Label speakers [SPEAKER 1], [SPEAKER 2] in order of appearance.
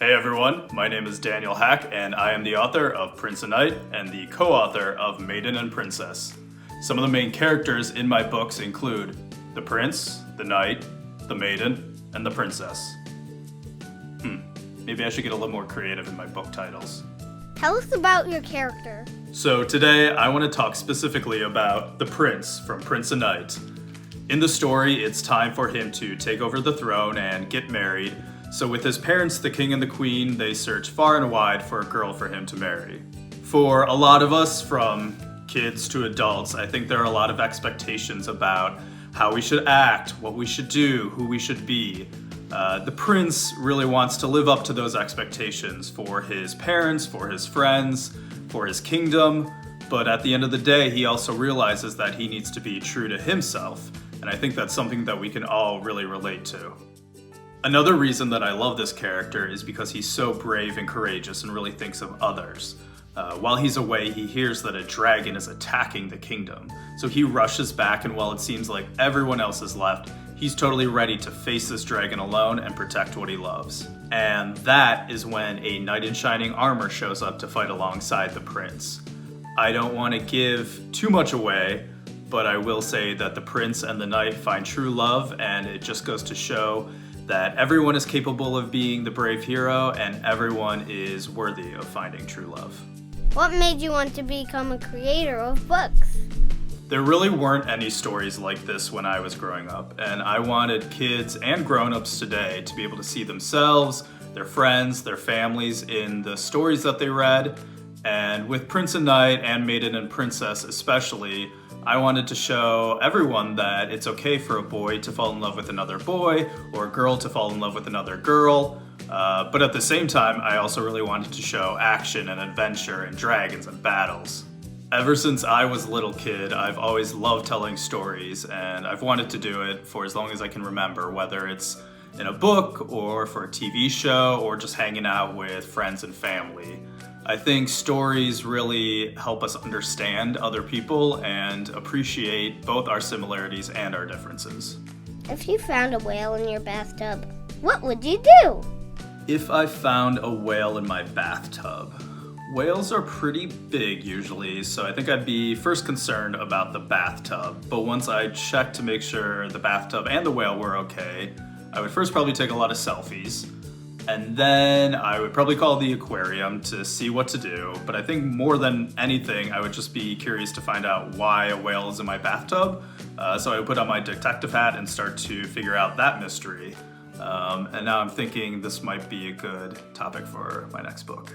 [SPEAKER 1] Hey everyone, my name is Daniel Haack and I am the author of Prince and Knight and the co-author of Maiden and Princess. Some of the main characters in my books include the prince, the knight, the maiden, and the princess. Maybe I should get a little more creative in my book titles.
[SPEAKER 2] Tell us about your character.
[SPEAKER 1] So today I want to talk specifically about the prince from Prince and Knight. In the story, it's time for him to take over the throne and get married. So with his parents, the king and the queen, they search far and wide for a girl for him to marry. For a lot of us, from kids to adults, I think there are a lot of expectations about how we should act, what we should do, who we should be. The prince really wants to live up to those expectations for his parents, for his friends, for his kingdom, but at the end of the day, he also realizes that he needs to be true to himself, and I think that's something that we can all really relate to. Another reason that I love this character is because he's so brave and courageous and really thinks of others. While he's away, he hears that a dragon is attacking the kingdom. So he rushes back, and while it seems like everyone else is left, he's totally ready to face this dragon alone and protect what he loves. And that is when a knight in shining armor shows up to fight alongside the prince. I don't want to give too much away, but I will say that the prince and the knight find true love, and it just goes to show that everyone is capable of being the brave hero and everyone is worthy of finding true love.
[SPEAKER 2] What made you want to become a creator of books?
[SPEAKER 1] There really weren't any stories like this when I was growing up, and I wanted kids and grown-ups today to be able to see themselves, their friends, their families in the stories that they read. And with Prince and Knight and Maiden and Princess especially, I wanted to show everyone that it's okay for a boy to fall in love with another boy or a girl to fall in love with another girl. But at the same time, I also really wanted to show action and adventure and dragons and battles. Ever since I was a little kid, I've always loved telling stories, and I've wanted to do it for as long as I can remember, whether it's in a book or for a TV show or just hanging out with friends and family. I think stories really help us understand other people and appreciate both our similarities and our differences.
[SPEAKER 2] If you found a whale in your bathtub, what would you do?
[SPEAKER 1] If I found a whale in my bathtub, whales are pretty big usually, so I think I'd be first concerned about the bathtub. But once I checked to make sure the bathtub and the whale were okay, I would first probably take a lot of selfies. And then I would probably call the aquarium to see what to do. But I think more than anything, I would just be curious to find out why a whale is in my bathtub. So I would put on my detective hat and start to figure out that mystery. And now I'm thinking this might be a good topic for my next book.